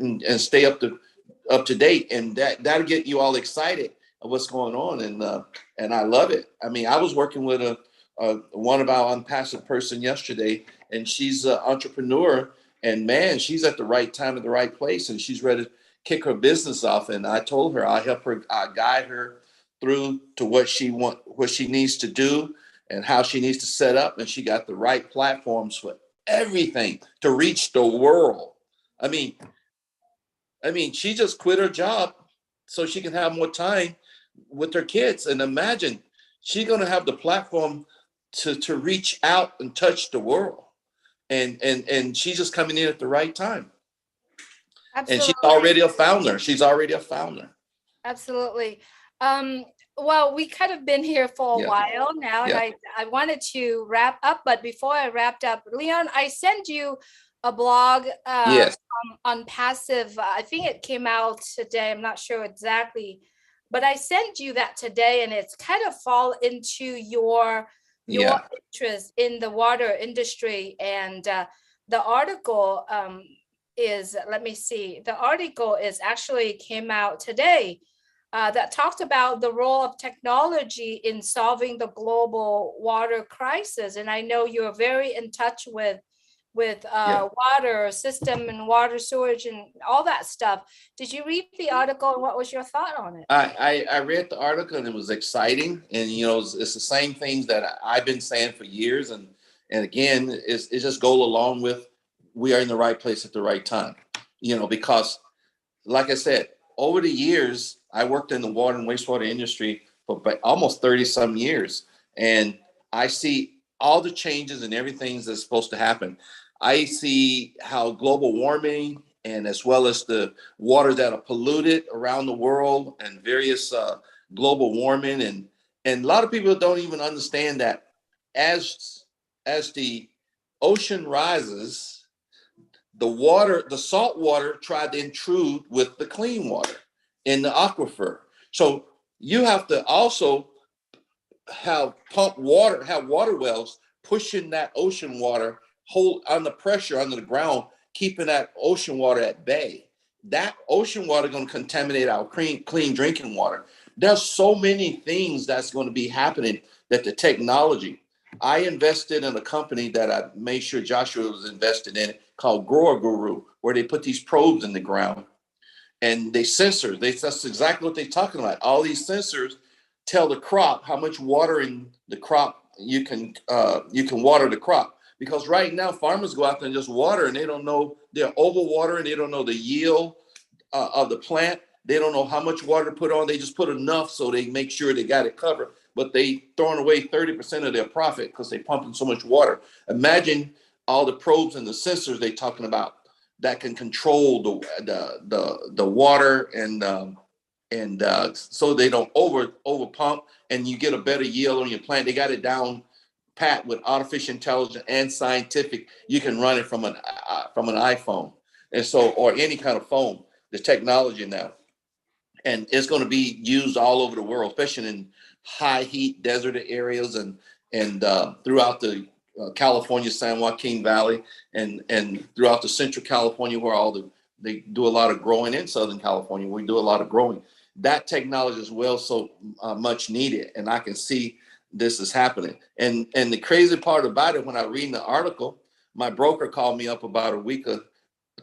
and stay up to date. And that'll get you all excited of what's going on. And I love it. I was working with one of our ONPASSIVE person yesterday, and she's an entrepreneur, and man, she's at the right time at the right place, and she's ready to kick her business off. And I told her I'll help her, I'll guide her through to what she needs to do and how she needs to set up. And she got the right platforms for everything to reach the world. She just quit her job so she can have more time with her kids. And imagine she's going to have the platform to reach out and touch the world. And she's just coming in at the right time. And she's Absolutely. already a founder. She's already a founder. Absolutely. Well, we kind of been here for a Yeah. while now, and Yeah. I wanted to wrap up, but before I wrapped up, Leon, I sent you a blog Yes. on passive. I think it came out today. I'm not sure exactly, but I sent you that today, and it's kind of fall into your Yeah. interest in the water industry. And the article is, let me see, the article is actually came out today. That talked about the role of technology in solving the global water crisis. And I know you're very in touch with Yeah. water system and water storage and all that stuff. Did you read the article, and what was your thought on it? I read the article, and it was exciting. And, it's the same things that I've been saying for years. And again, it just go along with, we are in the right place at the right time, because like I said, over the years, I worked in the water and wastewater industry for almost 30 some years. And I see all the changes and everything that's supposed to happen. I see how global warming, and as well as the waters that are polluted around the world, and various global warming. And a lot of people don't even understand that as the ocean rises, the salt water tried to intrude with the clean water in the aquifer. So you have to also have water wells pushing that ocean water, hold under pressure under the ground, keeping that ocean water at bay. That ocean water going to contaminate our clean drinking water. There's so many things that's going to be happening that the technology. I invested in a company that I made sure Joshua was invested in, called Grower Guru, where they put these probes in the ground and they sensor. That's exactly what they're talking about. All these sensors tell the crop how much water in the crop you can water the crop. Because right now farmers go out there and just water, and they don't know, they're overwatering. They don't know the yield of the plant. They don't know how much water to put on. They just put enough so they make sure they got it covered. But they throwing away 30% of their profit because they pumping so much water. Imagine all the probes and the sensors they talking about that can control the water, and so they don't over pump, and you get a better yield on your plant. They got it down pat with artificial intelligence and scientific. You can run it from an iPhone, and so, or any kind of phone. The technology now, and it's going to be used all over the world, especially in high heat desert areas, and throughout the California, San Joaquin Valley, and throughout the Central California, where they do a lot of growing. In Southern California, we do a lot of growing. That technology is so much needed, and I can see this is happening. And the crazy part about it, when I read the article, my broker called me up about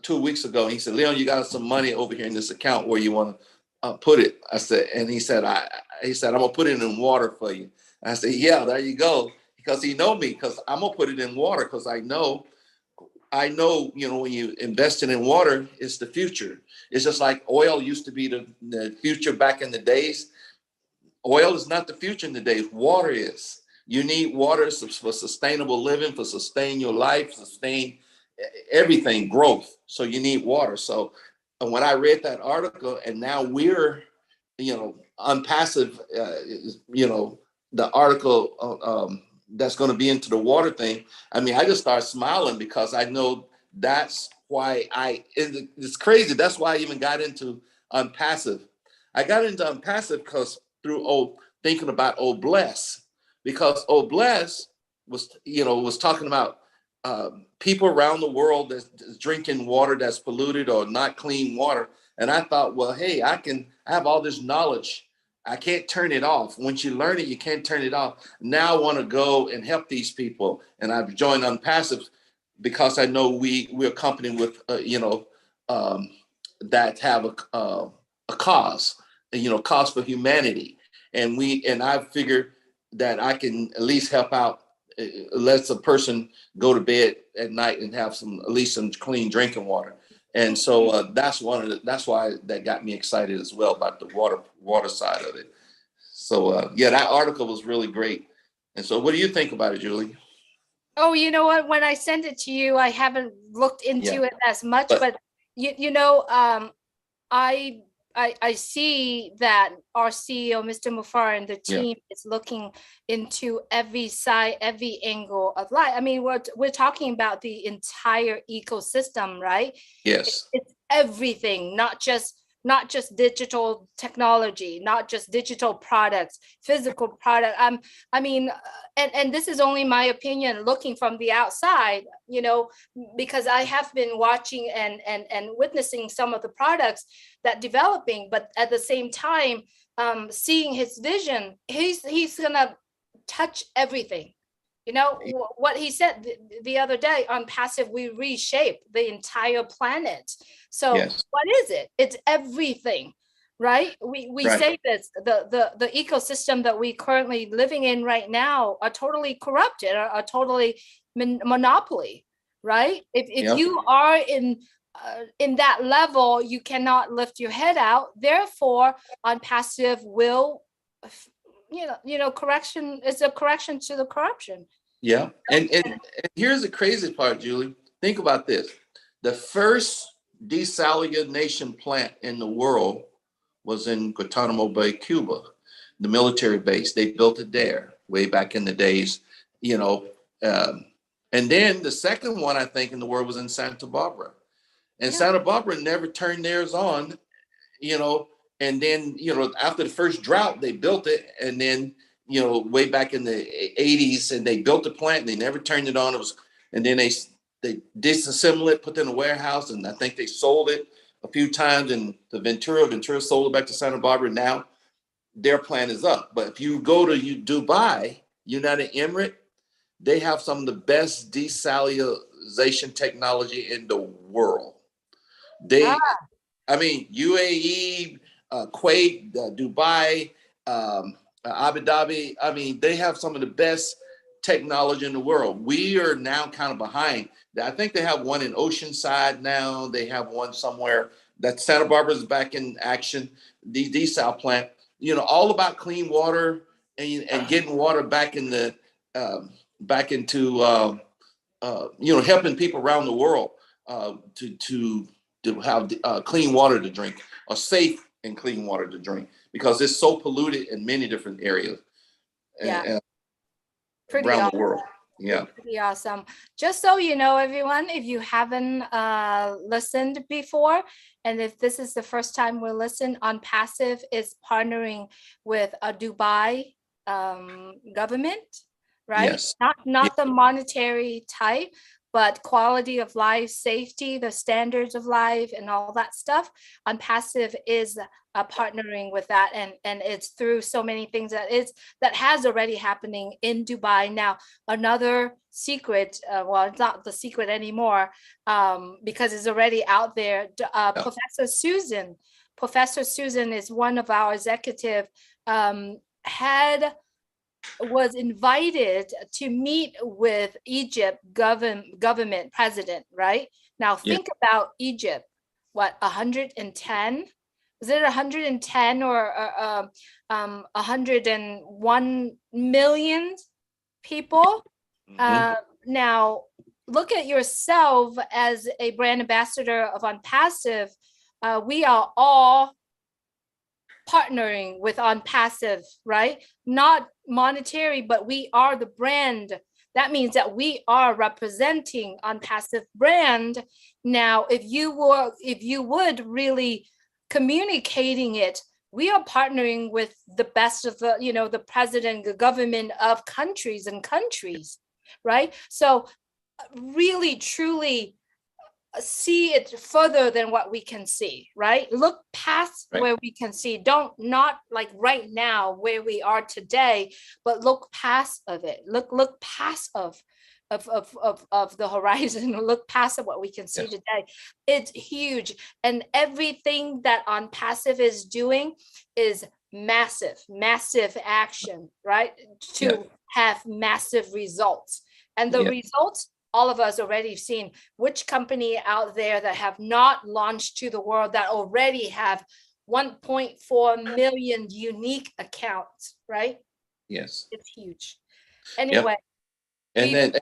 2 weeks ago, and he said, "Leon, you got some money over here in this account where you want to put it." I said, and he said, "I'm gonna put it in water for you." I said, "Yeah, there you go," because he know me, because I'm gonna put it in water, because I know, when you investing in water, it's the future. It's just like oil used to be the future back in the days. Oil is not the future in the days. Water is. You need water for sustainable living, for sustain your life, sustain everything, growth. So you need water. So when I read that article, and now we're, ONPASSIVE, the article that's going to be into the water thing. I mean, I just start smiling, because I know that's why it's crazy. That's why I even got into ONPASSIVE. I got into ONPASSIVE because through thinking about Bless, because Bless was talking about people around the world that's drinking water that's polluted or not clean water. And I thought, well, hey, I have all this knowledge. I can't turn it off. Once you learn it, you can't turn it off. Now I want to go and help these people. And I've joined ONPASSIVE because I know we're a company with, that have a cause, cause for humanity. And I figured that I can at least help out, lets a person go to bed at night and have at least some clean drinking water. And so that's why that got me excited as well about the water side of it. So yeah, that article was really great. And so what do you think about it, Julie? Oh, you know what? When I send it to you, I haven't looked into it as much, but I I see that our CEO, Mr. Mufareh, and the team is looking into every side, every angle of life. I mean, we're talking about the entire ecosystem, right? Yes. It's everything, not just digital technology, not just digital products, physical product. I mean, and this is only my opinion looking from the outside, you know, because I have been watching and witnessing some of the products that developing, but at the same time, seeing his vision, he's gonna touch everything. You know what he said the other day on Passive, we reshape the entire planet. So what is it? It's everything, right? We say this, the ecosystem that we currently living in right now are totally corrupted, are totally monopoly, right? If you are in that level, you cannot lift your head out. Therefore, ONPASSIVE will, correction is a correction to the corruption. Yeah. And here's the crazy part, Julie. Think about this. The first desalination plant in the world was in Guantanamo Bay, Cuba, the military base. They built it there way back in the days, and then the second one, I think, in the world was in Santa Barbara. And Santa Barbara never turned theirs on, and then, after the first drought, they built it. And then, way back in the 80s, and they built the plant and they never turned it on. And then they disassembled it, put it in a warehouse, and I think they sold it a few times. And the Ventura sold it back to Santa Barbara. Now their plant is up. But if you go to Dubai, United Emirates, they have some of the best desalination technology in the world. UAE, Kuwait, Dubai, Abu Dhabi. I mean, they have some of the best technology in the world. We are now kind of behind. I think they have one in Oceanside now. They have one somewhere. That Santa Barbara's back in action. The desal plant. All about clean water and getting water back in the helping people around the world to have clean water to drink, or safe and clean water to drink, because it's so polluted in many different areas around the world. Yeah. Pretty awesome. Just so you know, everyone, if you haven't listened before, and if this is the first time we'll listen, ONPASSIVE is partnering with a Dubai government, right? Yes. Not the monetary type, but quality of life, safety, the standards of life, and all that stuff. ONPASSIVE is partnering with that, and it's through so many things that has already happening in Dubai. Now, another secret, well, it's not the secret anymore, because it's already out there. Professor Susan is one of our executive, was invited to meet with Egypt government president, right? Now think about Egypt, what, 110? Is it 110 or 101 million people? Now look at yourself as a brand ambassador of ONPASSIVE. We are all partnering with ONPASSIVE, right? Not monetary, but we are the brand. That means that we are representing ONPASSIVE brand. Now, if you would really communicating it, we are partnering with the best of the president, the government of countries, right? So really, truly see it further than what we can see, right? Look past where we can see. Not like right now where we are today, but look past of it. Look past of the horizon. Look past of what we can see today. It's huge, and everything that ONPASSIVE is doing is massive action, right? To have massive results, and the results, all of us already seen. Which company out there that have not launched to the world that already have 1.4 million unique accounts, right? Yes. It's huge. Anyway, And then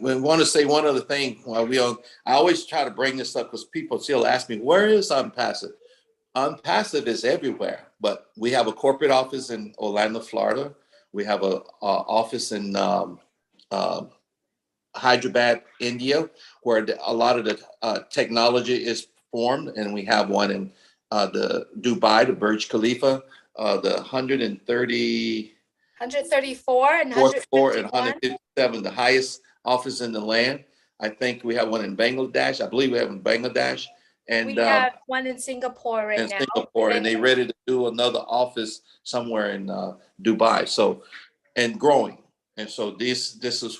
we want to say one other thing while I always try to bring this up because people still ask me, where is ONPASSIVE? ONPASSIVE is everywhere, but we have a corporate office in Orlando, Florida. We have a office in Hyderabad, India, where a lot of the technology is formed, and we have one in the Dubai, the Burj Khalifa, the 134 and fourth floor and 151. 157, the highest office in the land. I think we have one in Bangladesh. I believe we have in Bangladesh. And We have one in Singapore right now. And they're ready to do another office somewhere in Dubai. So, and growing. And so this is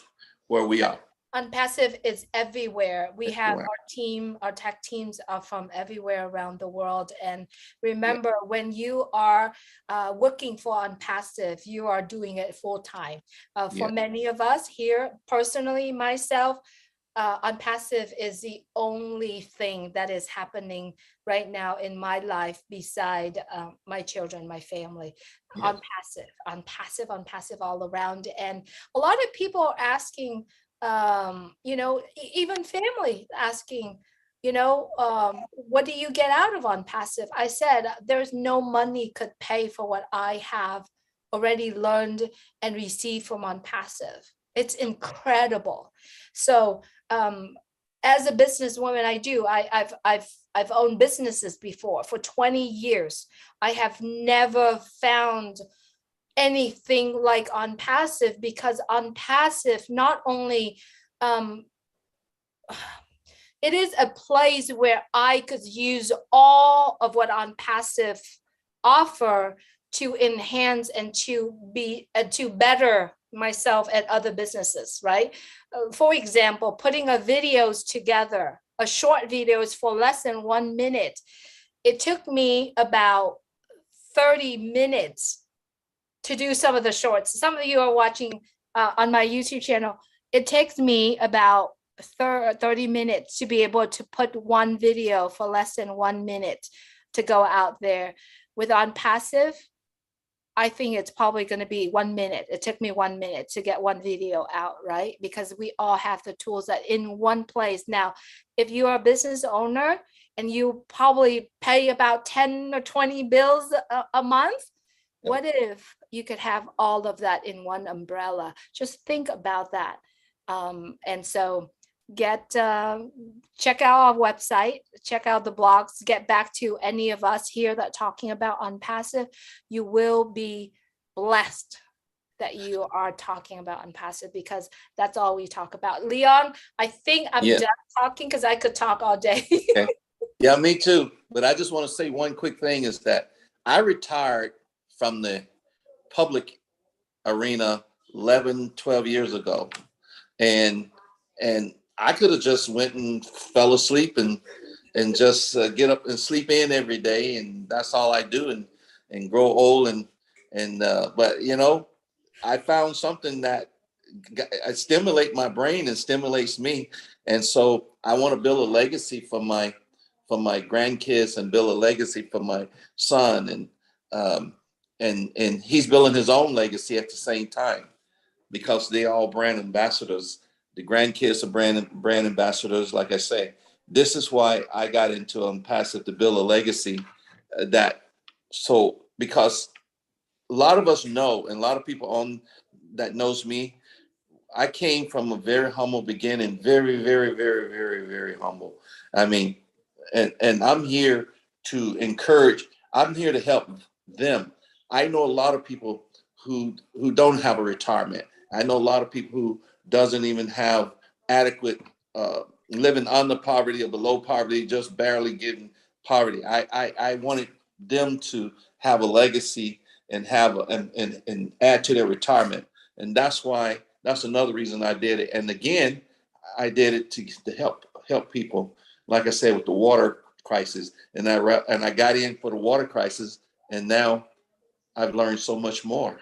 where we are. ONPASSIVE is everywhere. We have our team, our tech teams are from everywhere around the world. And remember, when you are working for ONPASSIVE, you are doing it full time. For many of us here, personally, myself, ONPASSIVE is the only thing that is happening right now in my life beside my children, my family. ONPASSIVE all around. And a lot of people are asking, even family asking, what do you get out of ONPASSIVE? I said, there's no money could pay for what I have already learned and received from ONPASSIVE. It's incredible. So as a businesswoman, I've owned businesses before for 20 years. I have never found anything like ONPASSIVE, because ONPASSIVE not only it is a place where I could use all of what ONPASSIVE offer to enhance and to be to better myself at other businesses, right? For example, putting a videos together, a short videos for less than 1 minute. It took me about 30 minutes to do some of the shorts. Some of you are watching on my YouTube channel. It takes me about 30 minutes to be able to put one video for less than 1 minute to go out there. With ONPASSIVE, I think it's probably going to be 1 minute. It took me 1 minute to get one video out, right? Because we all have the tools that in one place. Now, if you are a business owner and you probably pay about 10 or 20 bills a month, what if you could have all of that in one umbrella? Just think about that. And so check out our website, check out the blogs, get back to any of us here that talking about ONPASSIVE. You will be blessed that you are talking about ONPASSIVE, because that's all we talk about. Leon, I think I'm done talking because I could talk all day. Okay. Yeah, me too. But I just want to say one quick thing is that I retired from the public arena 11, 12 years ago. And I could have just went and fell asleep and just get up and sleep in every day, and that's all I do, and grow old but I found something that stimulate my brain and stimulates me, and so I want to build a legacy for my grandkids and build a legacy for my son, and he's building his own legacy at the same time, because they're all brand ambassadors. The grandkids are brand ambassadors. Like I say, this is why I got into ONPASSIVE, to build a legacy because a lot of us know, and a lot of people that knows me, I came from a very humble beginning, very, very, very, very, very humble. I mean, and I'm here to encourage, I'm here to help them. I know a lot of people who don't have a retirement. I know a lot of people who doesn't even have adequate living under poverty or below poverty, just barely getting poverty. I wanted them to have a legacy and have and add to their retirement, and that's another reason I did it. And again, I did it to help people, like I said, with the water crisis, and I got in for the water crisis, and now I've learned so much more.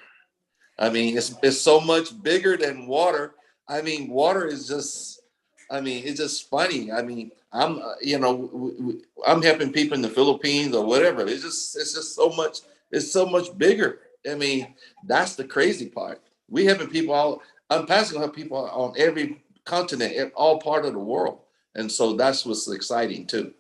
I mean, it's so much bigger than water. I mean, water is just, it's just funny. I mean, I'm helping people in the Philippines or whatever. It's just so much bigger. I mean, that's the crazy part. We having people all, ONPASSIVE have people on every continent, all part of the world. And so that's what's exciting too.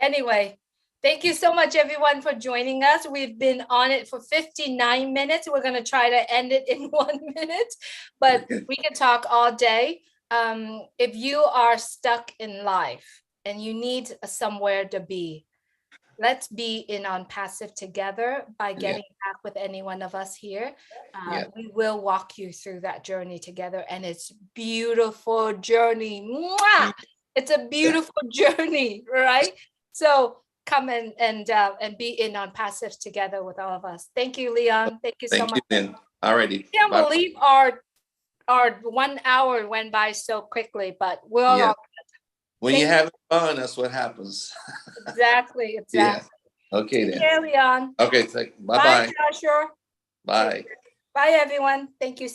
Anyway, thank you so much, everyone, for joining us. We've been on it for 59 minutes. We're going to try to end it in 1 minute, but we can talk all day. If you are stuck in life and you need somewhere to be, let's be in ONPASSIVE together by getting back with any one of us here. We will walk you through that journey together, and it's beautiful journey. Mwah! It's a beautiful journey, right? So come and be in ONPASSIVE together with all of us. Thank you, Leon. Thank you so much. All righty. I can't believe our 1 hour went by so quickly, but we're all good. When you're having fun, that's what happens. Exactly. Yeah. Okay then. Take care, Leon. Okay. Bye-bye. Bye, Joshua. Bye. Bye, everyone. Thank you so much.